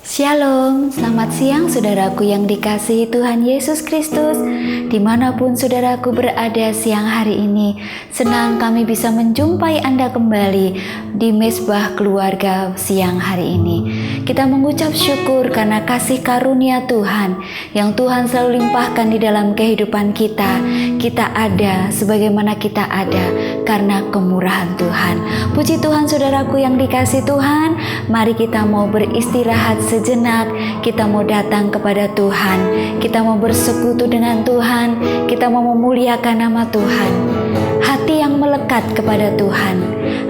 Shalom, selamat siang saudaraku yang dikasihi Tuhan Yesus Kristus. Dimanapun saudaraku berada siang hari ini, senang kami bisa menjumpai Anda kembali di Mezbah Keluarga siang hari ini. Kita mengucap syukur karena kasih karunia Tuhan yang Tuhan selalu limpahkan di dalam kehidupan kita. Kita ada sebagaimana kita ada karena kemurahan Tuhan. Puji Tuhan saudaraku yang dikasihi Tuhan, mari kita mau beristirahat sejenak, kita mau datang kepada Tuhan, kita mau bersekutu dengan Tuhan, kita mau memuliakan nama Tuhan. Hati yang melekat kepada Tuhan,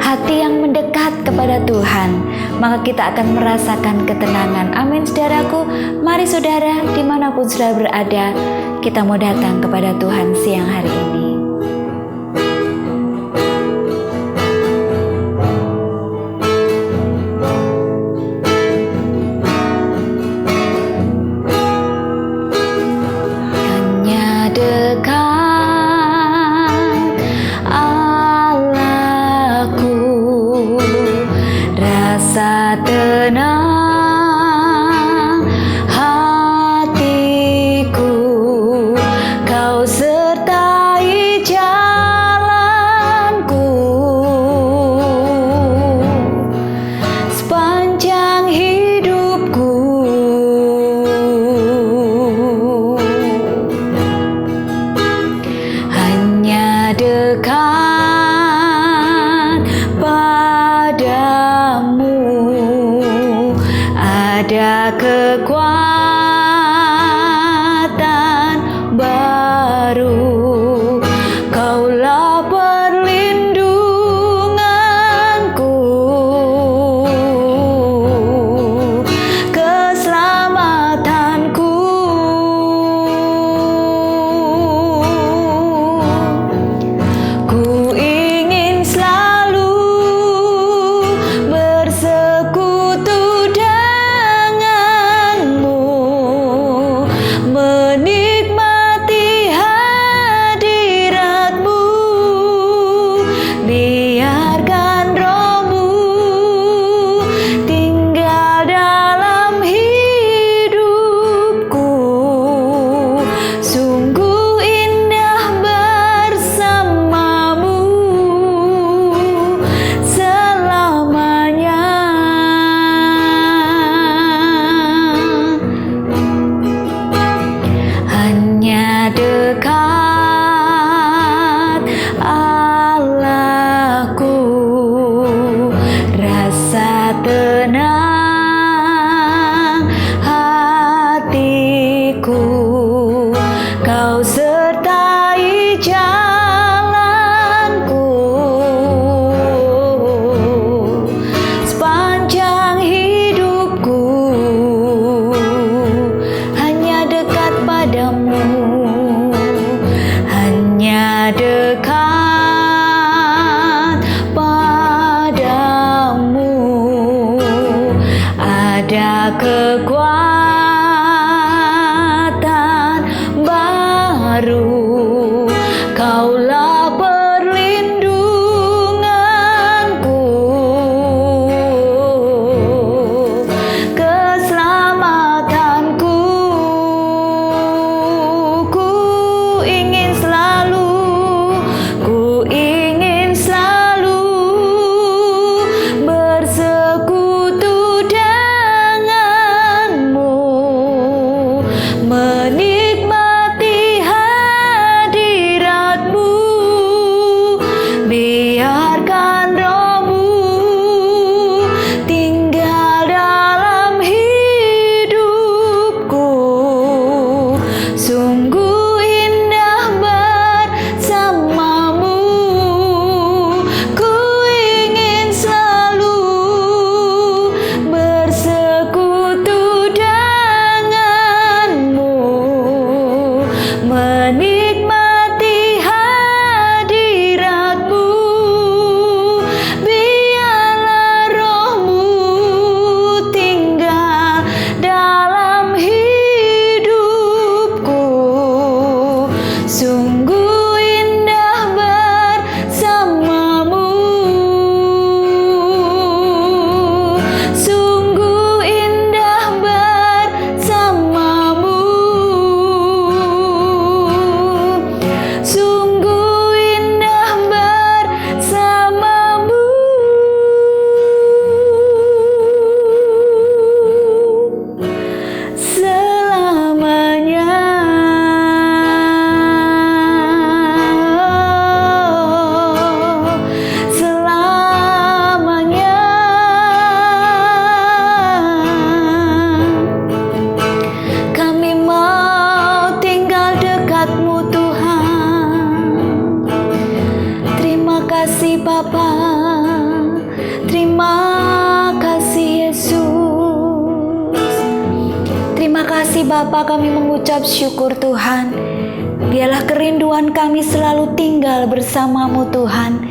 hati yang mendekat kepada Tuhan, maka kita akan merasakan ketenangan. Amin saudaraku. Mari saudara, dimanapun saudara berada, kita mau datang kepada Tuhan siang hari ini. Bersekutu denganmu kasih Bapa, kami mengucap syukur Tuhan. Biarlah kerinduan kami selalu tinggal bersama-Mu Tuhan,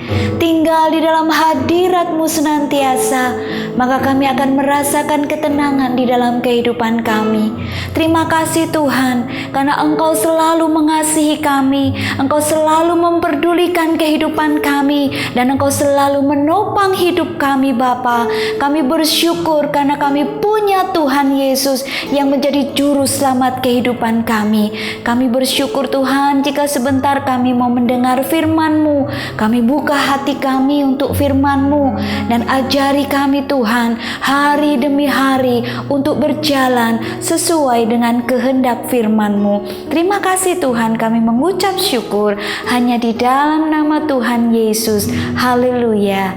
tinggal di dalam hadirat-Mu senantiasa, maka kami akan merasakan ketenangan di dalam kehidupan kami. Terima kasih Tuhan, karena Engkau selalu mengasihi kami, Engkau selalu memperdulikan kehidupan kami, dan Engkau selalu menopang hidup kami Bapa. Kami bersyukur karena kami punya Tuhan Yesus yang menjadi juru selamat kehidupan kami. Kami bersyukur Tuhan, jika sebentar kami mau mendengar firman-Mu, kami buka hati kami untuk firman-Mu, dan ajari kami Tuhan, hari demi hari untuk berjalan sesuai dengan kehendak firman-Mu. Terima kasih Tuhan, kami mengucap syukur hanya di dalam nama Tuhan Yesus. Haleluya.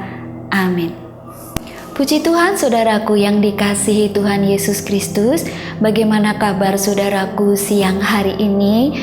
Amin. Puji Tuhan, saudaraku yang dikasihi Tuhan Yesus Kristus. Bagaimana kabar saudaraku siang hari ini?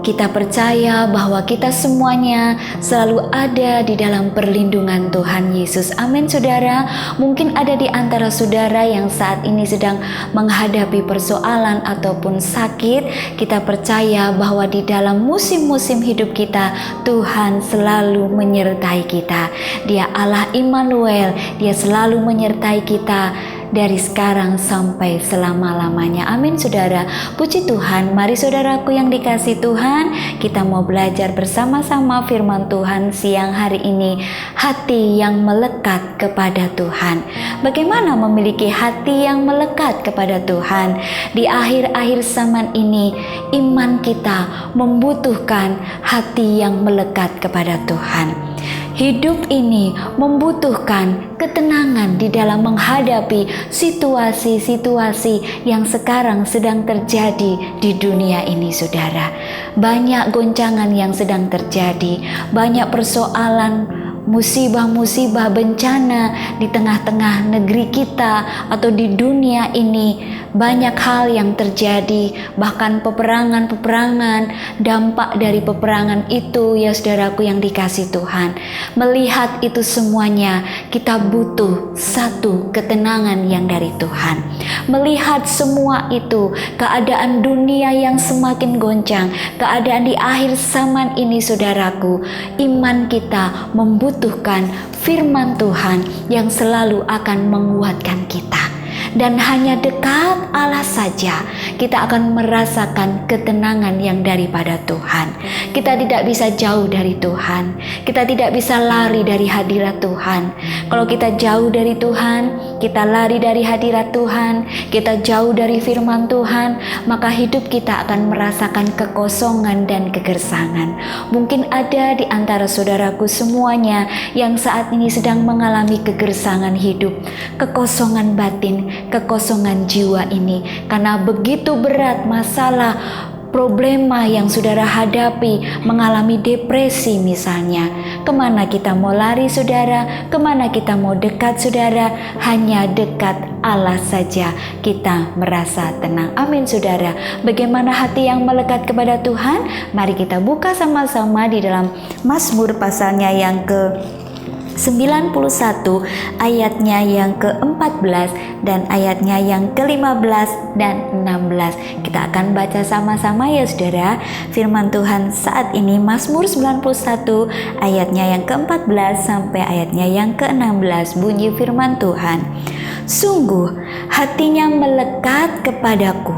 Kita percaya bahwa kita semuanya selalu ada di dalam perlindungan Tuhan Yesus. Amin saudara. Mungkin ada di antara saudara yang saat ini sedang menghadapi persoalan ataupun sakit. Kita percaya bahwa di dalam musim-musim hidup kita, Tuhan selalu menyertai kita. Dia Allah Immanuel, Dia selalu menyertai kita dari sekarang sampai selama-lamanya. Amin saudara. Puji Tuhan. Mari saudaraku yang dikasihi Tuhan, kita mau belajar bersama-sama firman Tuhan siang hari ini. Hati yang melekat kepada Tuhan. Bagaimana memiliki hati yang melekat kepada Tuhan? Di akhir-akhir zaman ini, iman kita membutuhkan hati yang melekat kepada Tuhan. Hidup ini membutuhkan ketenangan di dalam menghadapi situasi-situasi yang sekarang sedang terjadi di dunia ini, saudara. Banyak goncangan yang sedang terjadi, banyak persoalan, musibah-musibah, bencana di tengah-tengah negeri kita atau di dunia ini. Banyak hal yang terjadi, bahkan peperangan-peperangan, dampak dari peperangan itu ya saudaraku yang dikasihi Tuhan. Melihat itu semuanya, kita butuh satu ketenangan yang dari Tuhan. Melihat semua itu, keadaan dunia yang semakin goncang, keadaan di akhir zaman ini saudaraku, iman kita membutuhkan firman Tuhan yang selalu akan menguatkan kita. Dan hanya dekat Allah saja kita akan merasakan ketenangan yang daripada Tuhan. Kita tidak bisa jauh dari Tuhan. Kita tidak bisa lari dari hadirat Tuhan. Kalau kita jauh dari Tuhan, kita lari dari hadirat Tuhan, kita jauh dari firman Tuhan, maka hidup kita akan merasakan kekosongan dan kegersangan. Mungkin ada di antara saudaraku semuanya yang saat ini sedang mengalami kegersangan hidup, kekosongan batin, kekosongan jiwa ini, karena begitu berat masalah, problema yang saudara hadapi, mengalami depresi misalnya. Kemana kita mau lari saudara? Kemana kita mau dekat saudara? Hanya dekat Allah saja kita merasa tenang. Amin saudara. Bagaimana hati yang melekat kepada Tuhan? Mari kita buka sama-sama di dalam Mazmur pasalnya yang ke-91 ayatnya yang ke-14 dan ayatnya yang ke-15 dan 16. Kita akan baca sama-sama ya saudara. Firman Tuhan saat ini Mazmur 91 ayatnya yang ke-14 sampai ayatnya yang ke-16. Bunyi firman Tuhan. Sungguh hatinya melekat kepadaku,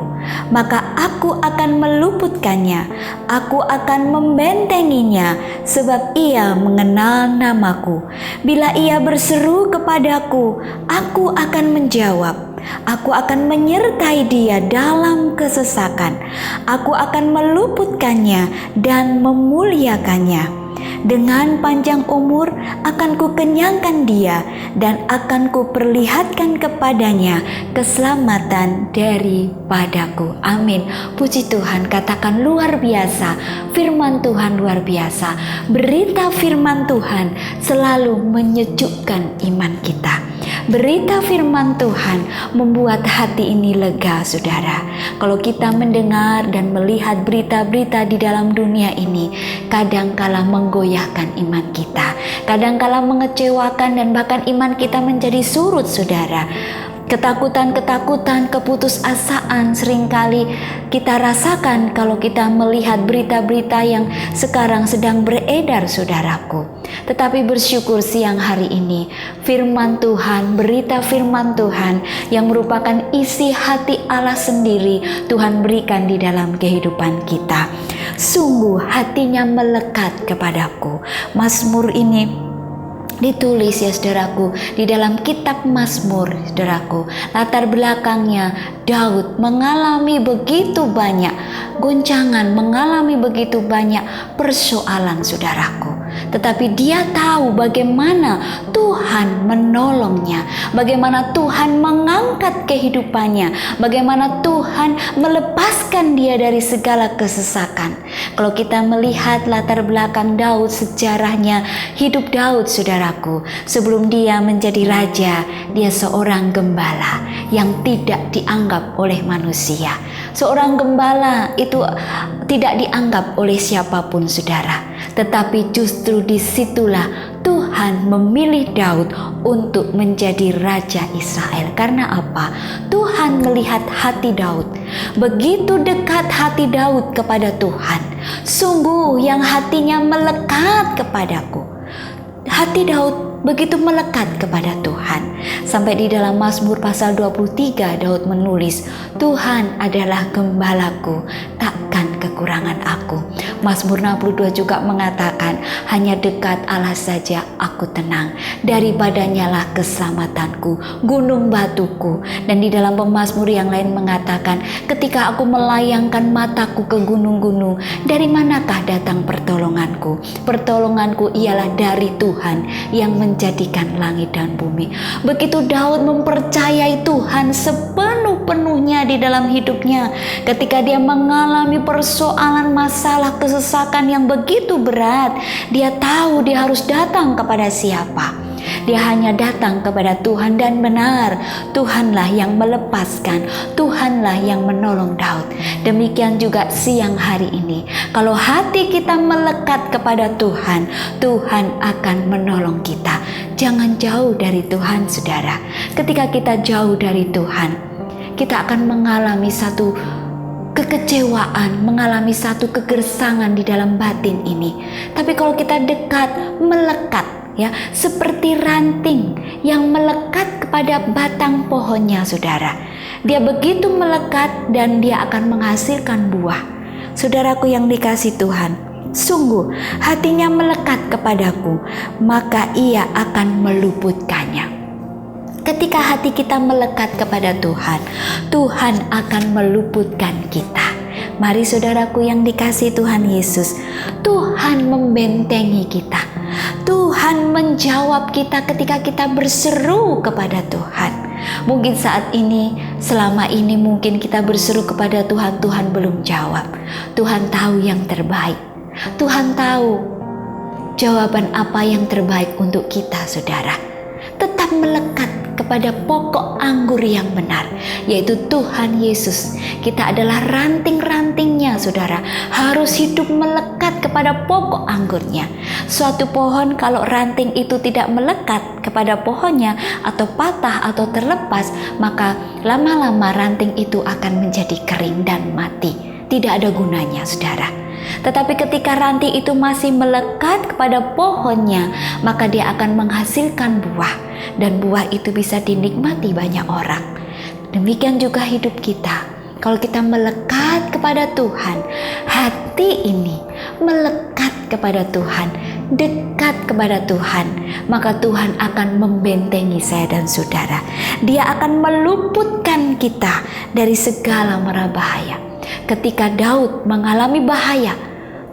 maka aku akan meluputkannya, aku akan membentenginya, sebab ia mengenal namaku. Bila ia berseru kepadaku, aku akan menjawab. Aku akan menyertai dia dalam kesesakan. Aku akan meluputkannya dan memuliakannya. Dengan panjang umur akan kukenyangkan dia dan akan kuperlihatkan kepadanya keselamatan daripadaku. Amin. Puji Tuhan, katakan luar biasa. Firman Tuhan luar biasa. Berita firman Tuhan selalu menyejukkan iman kita. Berita firman Tuhan membuat hati ini lega, saudara. Kalau kita mendengar dan melihat berita-berita di dalam dunia ini, kadangkala menggoyahkan iman kita, kadangkala mengecewakan dan bahkan iman kita menjadi surut, saudara. Ketakutan-ketakutan, keputusasaan seringkali kita rasakan kalau kita melihat berita-berita yang sekarang sedang beredar, saudaraku. Tetapi bersyukur siang hari ini, firman Tuhan, berita firman Tuhan yang merupakan isi hati Allah sendiri, Tuhan berikan di dalam kehidupan kita. Sungguh hatinya melekat kepadaku. Mazmur ini ditulis ya saudaraku di dalam kitab Mazmur, saudaraku. Latar belakangnya Daud mengalami begitu banyak goncangan, mengalami begitu banyak persoalan, saudaraku. Tetapi dia tahu bagaimana Tuhan menolongnya, bagaimana Tuhan mengangkat kehidupannya, bagaimana Tuhan melepaskan dia dari segala kesesakan. Kalau kita melihat latar belakang Daud, sejarahnya hidup Daud, saudaraku, sebelum dia menjadi raja, dia seorang gembala yang tidak dianggap oleh manusia. Seorang gembala itu tidak dianggap oleh siapapun, saudara. Tetapi justru disitulah Tuhan memilih Daud untuk menjadi raja Israel. Karena apa? Tuhan melihat hati Daud. Begitu dekat hati Daud kepada Tuhan. Sungguh yang hatinya melekat kepadaku. Hati Daud begitu melekat kepada Tuhan. Sampai di dalam Mazmur pasal 23 Daud menulis, Tuhan adalah gembalaku, takkan kekurangan aku. Mazmur 62 juga mengatakan, hanya dekat Allah saja aku tenang, daripadanya lah keselamatanku, gunung batuku. Dan di dalam pemazmur yang lain mengatakan, ketika aku melayangkan mataku ke gunung-gunung, dari manakah datang pertolonganku? Pertolonganku ialah dari Tuhan yang menjadikan langit dan bumi. Begitu Daud mempercayai Tuhan sepenuh-penuhnya di dalam hidupnya, ketika dia mengalami persoalan, masalah, kesesakan yang begitu berat, dia tahu dia harus datang kepada siapa. Dia hanya datang kepada Tuhan, dan benar Tuhanlah yang melepaskan, Tuhanlah yang menolong Daud. Demikian juga siang hari ini, kalau hati kita melekat kepada Tuhan, Tuhan akan menolong kita. Jangan jauh dari Tuhan, saudara. Ketika kita jauh dari Tuhan, kita akan mengalami satu kekecewaan, mengalami satu kegersangan di dalam batin ini. Tapi kalau kita dekat, melekat, ya, seperti ranting yang melekat kepada batang pohonnya, saudara. Dia begitu melekat dan dia akan menghasilkan buah. Saudaraku yang dikasihi Tuhan, sungguh hatinya melekat kepadaku, maka ia akan meluputkannya. Ketika hati kita melekat kepada Tuhan, Tuhan akan meluputkan kita. Mari saudaraku yang dikasihi Tuhan Yesus, Tuhan membentengi kita. Tuhan menjawab kita ketika kita berseru kepada Tuhan. Mungkin saat ini, selama ini mungkin kita berseru kepada Tuhan, Tuhan belum jawab. Tuhan tahu yang terbaik. Tuhan tahu jawaban apa yang terbaik untuk kita, saudara. Tetap melekat kepada pokok anggur yang benar, yaitu Tuhan Yesus. Kita adalah ranting-rantingnya, saudara. Harus hidup melekat kepada pokok anggurnya. Suatu pohon kalau ranting itu tidak melekat kepada pohonnya, atau patah atau terlepas, maka lama-lama ranting itu akan menjadi kering dan mati. Tidak ada gunanya, saudara. Tetapi ketika ranting itu masih melekat kepada pohonnya, maka dia akan menghasilkan buah, dan buah itu bisa dinikmati banyak orang. Demikian juga hidup kita. Kalau kita melekat kepada Tuhan, hati ini melekat kepada Tuhan, dekat kepada Tuhan, maka Tuhan akan membentengi saya dan saudara. Dia akan meluputkan kita dari segala mara bahaya. Ketika Daud mengalami bahaya,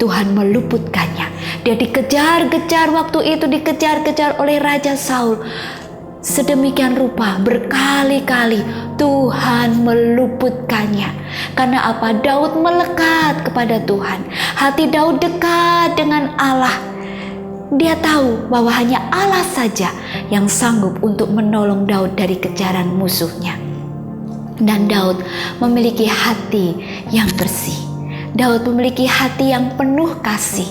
Tuhan meluputkannya. Dia dikejar-kejar, waktu itu dikejar-kejar oleh Raja Saul. Sedemikian rupa berkali-kali Tuhan meluputkannya. Karena apa? Daud melekat kepada Tuhan. Hati Daud dekat dengan Allah. Dia tahu bahwa hanya Allah saja yang sanggup untuk menolong Daud dari kejaran musuhnya. Dan Daud memiliki hati yang bersih. Daud memiliki hati yang penuh kasih.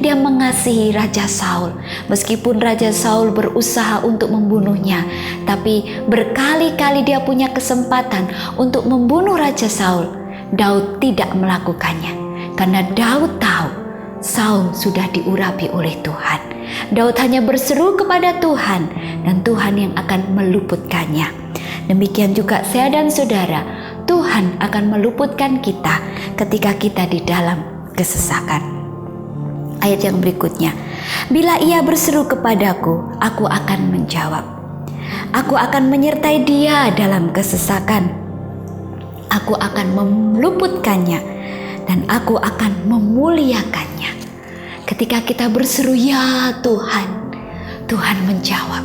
Dia mengasihi Raja Saul. Meskipun Raja Saul berusaha untuk membunuhnya, tapi berkali-kali dia punya kesempatan untuk membunuh Raja Saul. Daud tidak melakukannya karena Daud tahu Saul sudah diurapi oleh Tuhan. Daud hanya berseru kepada Tuhan dan Tuhan yang akan meluputkannya. Demikian juga saya dan saudara, Tuhan akan meluputkan kita ketika kita di dalam kesesakan. Ayat yang berikutnya, bila ia berseru kepadaku, aku akan menjawab. Aku akan menyertai dia dalam kesesakan. Aku akan meluputkannya dan aku akan memuliakannya. Ketika kita berseru, ya Tuhan, Tuhan menjawab.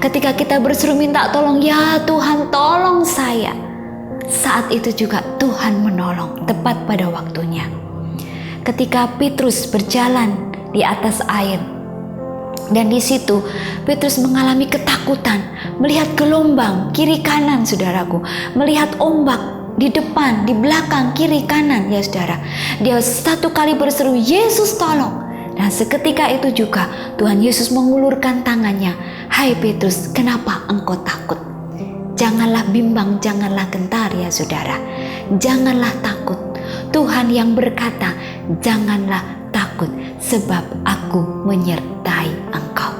Ketika kita berseru minta tolong, ya Tuhan tolong saya, saat itu juga Tuhan menolong tepat pada waktunya. Ketika Petrus berjalan di atas air, dan di situ Petrus mengalami ketakutan, melihat gelombang kiri kanan, saudaraku, melihat ombak di depan, di belakang, kiri kanan, ya saudara. Dia satu kali berseru, Yesus tolong. Dan seketika itu juga Tuhan Yesus mengulurkan tangannya. Hai Petrus, kenapa engkau takut? Janganlah bimbang, janganlah gentar, ya saudara. Janganlah takut. Tuhan yang berkata, janganlah takut sebab aku menyertai engkau.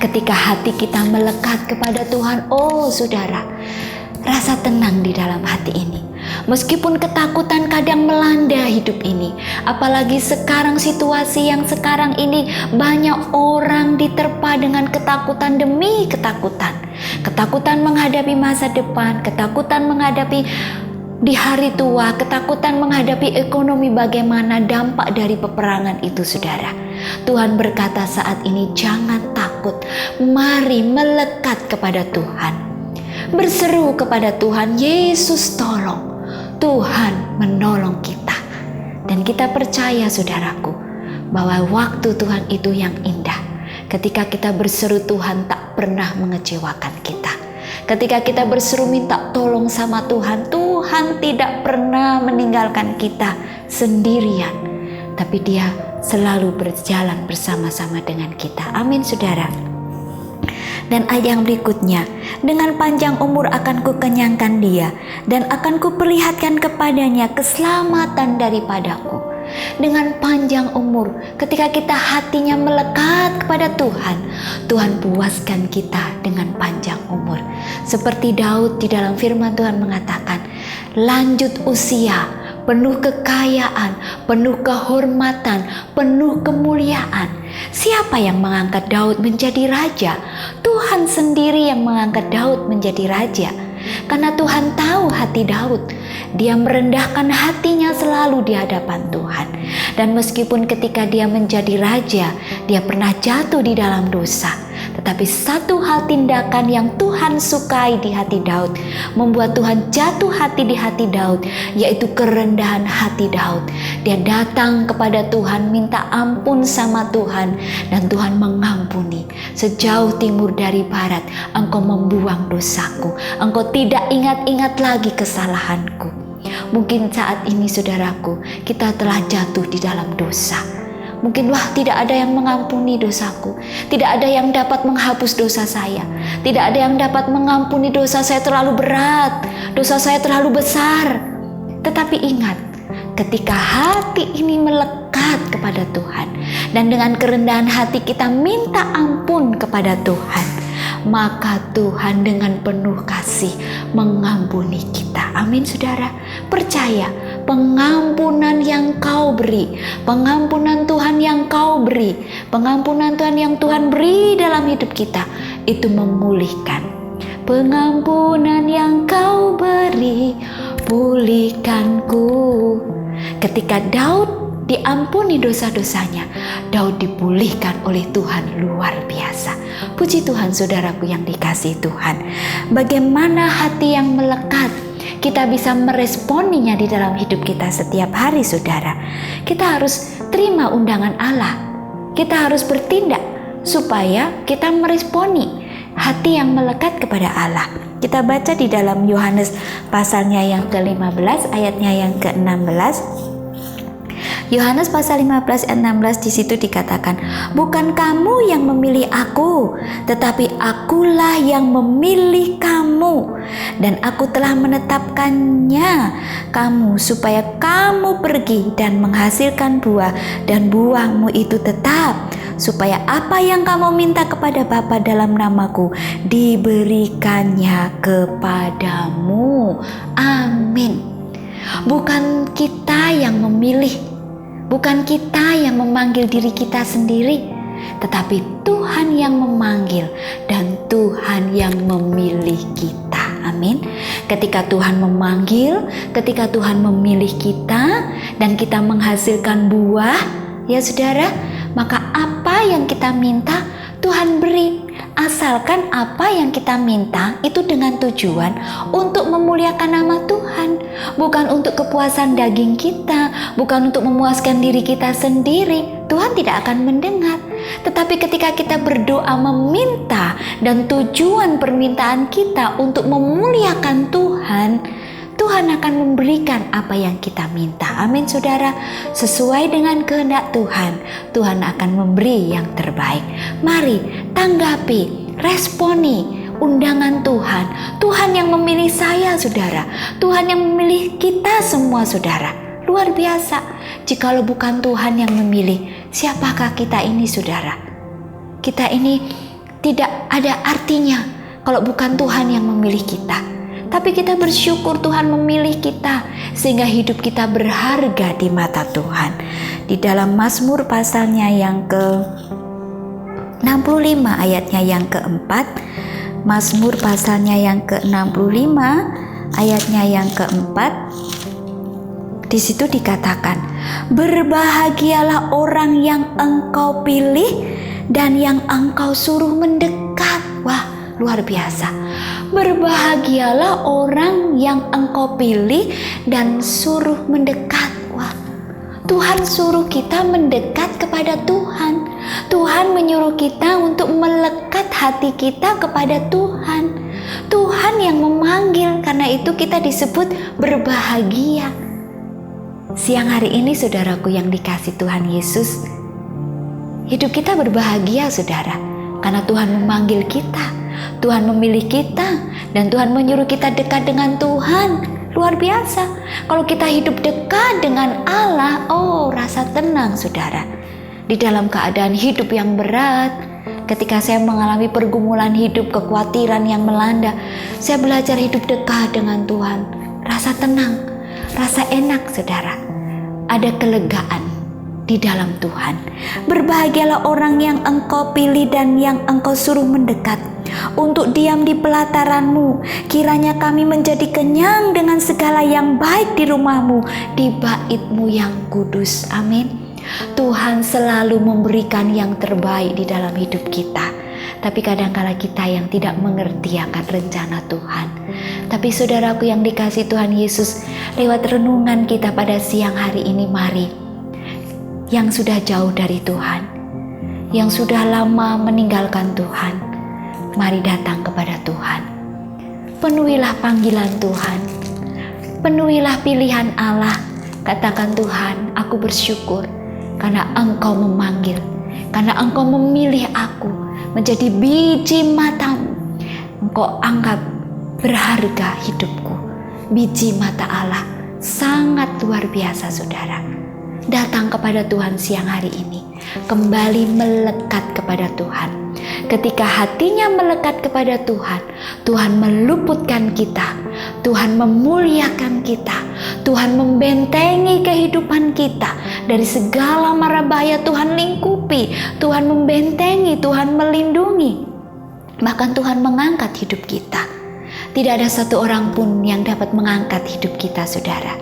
Ketika hati kita melekat kepada Tuhan, oh saudara, rasa tenang di dalam hati ini. Meskipun ketakutan kadang melanda hidup ini, apalagi sekarang situasi yang sekarang ini banyak orang diterpa dengan ketakutan demi ketakutan. Ketakutan menghadapi masa depan, ketakutan menghadapi di hari tua, ketakutan menghadapi ekonomi, bagaimana dampak dari peperangan itu, saudara. Tuhan berkata saat ini, jangan takut, mari melekat kepada Tuhan. Berseru kepada Tuhan, Yesus tolong. Tuhan menolong kita. Dan kita percaya, saudaraku, bahwa waktu Tuhan itu yang indah. Ketika kita berseru, Tuhan tak pernah mengecewakan kita. Ketika kita berseru minta tolong sama Tuhan, Tuhan tidak pernah meninggalkan kita sendirian, tapi Dia selalu berjalan bersama-sama dengan kita. Amin, saudara. Dan ayat yang berikutnya, dengan panjang umur akan kukenyangkan dia, dan akan kuperlihatkan kepadanya keselamatan daripadaku. Dengan panjang umur, ketika kita hatinya melekat kepada Tuhan, Tuhan puaskan kita dengan panjang umur. Seperti Daud di dalam firman Tuhan mengatakan, lanjut usia, penuh kekayaan, penuh kehormatan, penuh kemuliaan. Siapa yang mengangkat Daud menjadi raja? Tuhan sendiri yang mengangkat Daud menjadi raja. Karena Tuhan tahu hati Daud. Dia merendahkan hatinya selalu di hadapan Tuhan. Dan meskipun ketika dia menjadi raja, dia pernah jatuh di dalam dosa. Tetapi satu hal tindakan yang Tuhan sukai di hati Daud, membuat Tuhan jatuh hati di hati Daud, yaitu kerendahan hati Daud. Dia datang kepada Tuhan, minta ampun sama Tuhan, dan Tuhan mengampuni. Sejauh timur dari barat, engkau membuang dosaku, engkau tidak ingat-ingat lagi kesalahanku. Mungkin saat ini, saudaraku, kita telah jatuh di dalam dosa. Mungkin tidak ada yang mengampuni dosaku, tidak ada yang dapat menghapus dosa saya, tidak ada yang dapat mengampuni dosa saya terlalu berat, dosa saya terlalu besar. Tetapi ingat, ketika hati ini melekat kepada Tuhan, dan dengan kerendahan hati kita minta ampun kepada Tuhan, maka Tuhan dengan penuh kasih mengampuni kita. Amin, saudara. Percaya, pengampunan yang kau beri, pengampunan Tuhan yang kau beri, pengampunan Tuhan yang Tuhan beri dalam hidup kita, itu memulihkan. Pengampunan yang kau beri, pulihkanku. Ketika Daud diampuni dosa-dosanya, Daud dipulihkan oleh Tuhan luar biasa. Puji Tuhan, saudaraku yang dikasihi Tuhan. Bagaimana hati yang melekat, kita bisa meresponinya di dalam hidup kita setiap hari, saudara. Kita harus terima undangan Allah. Kita harus bertindak supaya kita meresponi hati yang melekat kepada Allah. Kita baca di dalam Yohanes pasalnya yang ke-15, ayatnya yang ke-16. Yohanes pasal 15 ayat 16 di situ dikatakan, bukan kamu yang memilih aku, tetapi akulah yang memilih kamu, dan aku telah menetapkannya kamu supaya kamu pergi dan menghasilkan buah, dan buahmu itu tetap, supaya apa yang kamu minta kepada Bapa dalam namaku diberikannya kepadamu. Amin. Bukan kita yang memilih, bukan kita yang memanggil diri kita sendiri, tetapi Tuhan yang memanggil dan Tuhan yang memilih kita. Amin. Ketika Tuhan memanggil, ketika Tuhan memilih kita dan kita menghasilkan buah, ya saudara, maka apa yang kita minta Tuhan beri. Asalkan apa yang kita minta itu dengan tujuan untuk memuliakan nama Tuhan, bukan untuk kepuasan daging kita, bukan untuk memuaskan diri kita sendiri. Tuhan tidak akan mendengar. Tetapi ketika kita berdoa meminta dan tujuan permintaan kita untuk memuliakan Tuhan, Tuhan akan memberikan apa yang kita minta. Amin saudara. Sesuai dengan kehendak Tuhan, Tuhan akan memberi yang terbaik. Mari tanggapi, responi undangan Tuhan. Tuhan yang memilih saya saudara. Tuhan yang memilih kita semua saudara. Luar biasa. Jikalau bukan Tuhan yang memilih, siapakah kita ini saudara? Kita ini tidak ada artinya kalau bukan Tuhan yang memilih kita. Tapi kita bersyukur Tuhan memilih kita sehingga hidup kita berharga di mata Tuhan. Di dalam Mazmur pasalnya yang ke-65 ayatnya yang keempat, Mazmur pasalnya yang ke-65 ayatnya yang keempat, di situ dikatakan, berbahagialah orang yang engkau pilih dan yang engkau suruh mendekat. Wah, luar biasa. Berbahagialah orang yang engkau pilih dan suruh mendekat. Wah, Tuhan suruh kita mendekat kepada Tuhan. Tuhan menyuruh kita untuk melekat hati kita kepada Tuhan. Tuhan yang memanggil, karena itu kita disebut berbahagia. Siang hari ini saudaraku yang dikasih Tuhan Yesus, hidup kita berbahagia saudara, karena Tuhan memanggil kita. Tuhan memilih kita dan Tuhan menyuruh kita dekat dengan Tuhan. Luar biasa. Kalau kita hidup dekat dengan Allah, oh rasa tenang saudara. Di dalam keadaan hidup yang berat, ketika saya mengalami pergumulan hidup, kekhawatiran yang melanda, saya belajar hidup dekat dengan Tuhan. Rasa tenang, rasa enak saudara. Ada kelegaan di dalam Tuhan. Berbahagialah orang yang engkau pilih dan yang engkau suruh mendekat untuk diam di pelataranmu. Kiranya kami menjadi kenyang dengan segala yang baik di rumahmu, di baitmu yang kudus. Amin. Tuhan selalu memberikan yang terbaik di dalam hidup kita. Tapi kadangkala kita yang tidak mengerti akan rencana Tuhan. Tapi saudaraku yang dikasih Tuhan Yesus, lewat renungan kita pada siang hari ini, mari yang sudah jauh dari Tuhan, yang sudah lama meninggalkan Tuhan, mari datang kepada Tuhan. Penuhilah panggilan Tuhan, penuhilah pilihan Allah. Katakan, Tuhan, aku bersyukur karena Engkau memanggil, karena Engkau memilih aku menjadi biji matamu. Engkau anggap berharga hidupku. Biji mata Allah sangat luar biasa saudara. Datang kepada Tuhan siang hari ini, kembali melekat kepada Tuhan. Ketika hatinya melekat kepada Tuhan, Tuhan meluputkan kita, Tuhan memuliakan kita, Tuhan membentengi kehidupan kita dari segala mara bahaya. Tuhan lingkupi, Tuhan membentengi, Tuhan melindungi, bahkan Tuhan mengangkat hidup kita. Tidak ada satu orang pun yang dapat mengangkat hidup kita saudara.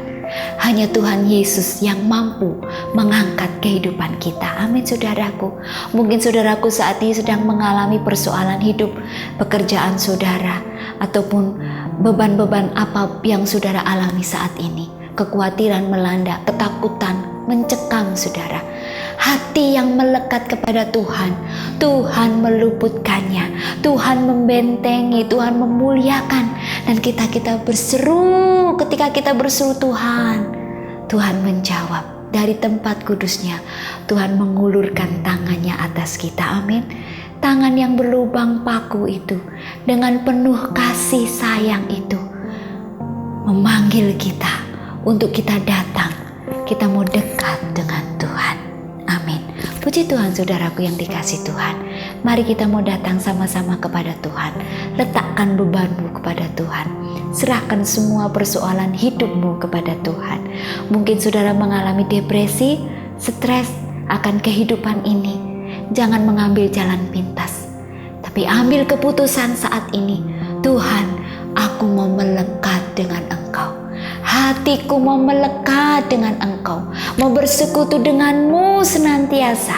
Hanya Tuhan Yesus yang mampu mengangkat kehidupan kita. Amin saudaraku. Mungkin saudaraku saat ini sedang mengalami persoalan hidup, pekerjaan saudara, ataupun beban-beban apa yang saudara alami saat ini. Kekhawatiran melanda, ketakutan mencekam saudara. Hati yang melekat kepada Tuhan, Tuhan meluputkannya, Tuhan membentengi, Tuhan memuliakan. Dan kita berseru, ketika kita berseru Tuhan, Tuhan menjawab, dari tempat kudusnya, Tuhan mengulurkan tangannya atas kita. Amin. Tangan yang berlubang paku itu, dengan penuh kasih sayang itu, memanggil kita untuk kita datang. Kita mau dekat dengan Tuhan. Amin. Puji Tuhan, saudaraku yang dikasih Tuhan. Mari kita mau datang sama-sama kepada Tuhan. Letakkan bebanmu kepada Tuhan. Serahkan semua persoalan hidupmu kepada Tuhan. Mungkin saudara mengalami depresi, stres akan kehidupan ini. Jangan mengambil jalan pintas, tapi ambil keputusan saat ini. Tuhan, aku mau melekat dengan Engkau. Hatiku mau melekat dengan Engkau, mau bersekutu denganmu senantiasa.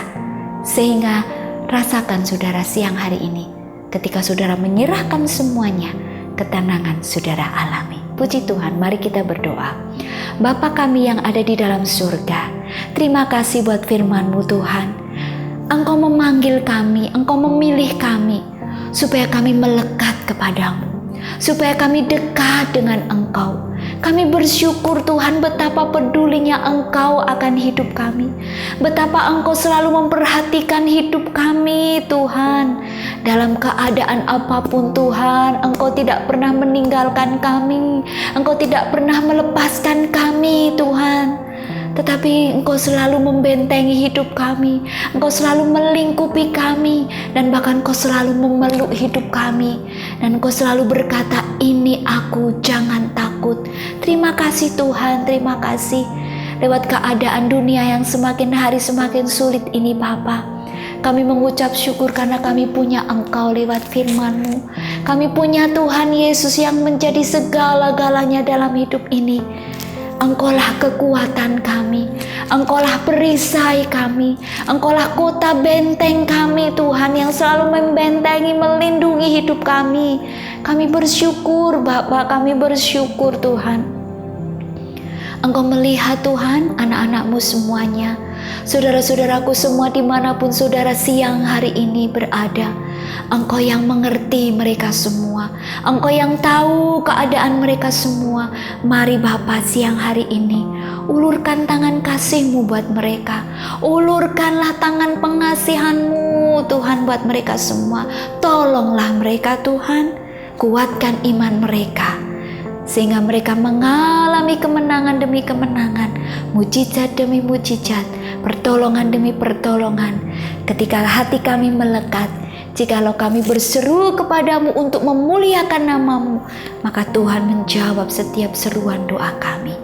Sehingga rasakan saudara siang hari ini, ketika saudara menyerahkan semuanya, ketenangan saudara alami. Puji Tuhan, mari kita berdoa. Bapa kami yang ada di dalam surga, terima kasih buat firman-Mu Tuhan. Engkau memanggil kami, Engkau memilih kami, supaya kami melekat kepadamu, supaya kami dekat dengan Engkau. Kami bersyukur Tuhan betapa pedulinya Engkau akan hidup kami. Betapa Engkau selalu memperhatikan hidup kami Tuhan. Dalam keadaan apapun Tuhan, Engkau tidak pernah meninggalkan kami. Engkau tidak pernah melepaskan kami Tuhan. Tetapi Engkau selalu membentengi hidup kami. Engkau selalu melingkupi kami. Dan bahkan Engkau selalu memeluk hidup kami. Dan Engkau selalu berkata, ini aku, jangan takut. Terima kasih Tuhan, terima kasih. Lewat keadaan dunia yang semakin hari semakin sulit ini Bapa, kami mengucap syukur karena kami punya Engkau lewat firman-Mu. Kami punya Tuhan Yesus yang menjadi segala-galanya dalam hidup ini. Engkaulah kekuatan kami, Engkaulah perisai kami, Engkaulah kota benteng kami Tuhan yang selalu membentengi, melindungi hidup kami. Kami bersyukur Bapa, kami bersyukur Tuhan. Engkau melihat Tuhan anak-anak-Mu semuanya, saudara-saudaraku semua dimanapun saudara siang hari ini berada. Engkau yang mengerti mereka semua, Engkau yang tahu keadaan mereka semua. Mari Bapa siang hari ini, ulurkan tangan kasih-Mu buat mereka. Ulurkanlah tangan pengasihan-Mu Tuhan buat mereka semua. Tolonglah mereka Tuhan, kuatkan iman mereka, sehingga mereka mengalami kemenangan demi kemenangan, mujizat demi mujizat, pertolongan demi pertolongan. Ketika hati kami melekat, jikalau kami berseru kepadamu untuk memuliakan nama-Mu, maka Tuhan menjawab setiap seruan doa kami.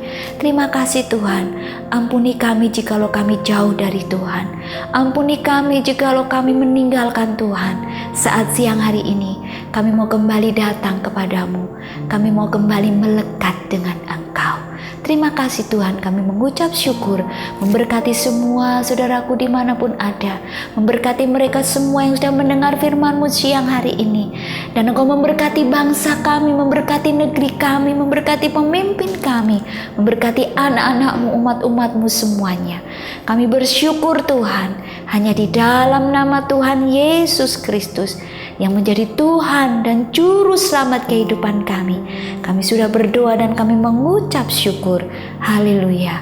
Terima kasih Tuhan. Ampuni kami jikalau kami jauh dari Tuhan. Ampuni kami jikalau kami meninggalkan Tuhan. Saat siang hari ini, kami mau kembali datang kepadamu. Kami mau kembali melekat dengan Engkau. Terima kasih Tuhan, kami mengucap syukur. Memberkati semua saudaraku dimanapun ada. Memberkati mereka semua yang sudah mendengar firman-Mu siang hari ini. Dan Engkau memberkati bangsa kami, memberkati negeri kami, memberkati pemimpin kami, memberkati anak-anak-Mu, umat-umat-Mu semuanya. Kami bersyukur Tuhan, hanya di dalam nama Tuhan Yesus Kristus yang menjadi Tuhan dan Juru Selamat kehidupan kami. Kami sudah berdoa dan kami mengucap syukur. Haleluya.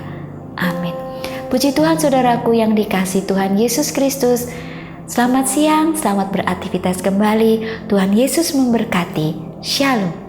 Amin. Puji Tuhan saudaraku yang dikasihi Tuhan Yesus Kristus. Selamat siang, selamat beraktivitas kembali. Tuhan Yesus memberkati. Shalom.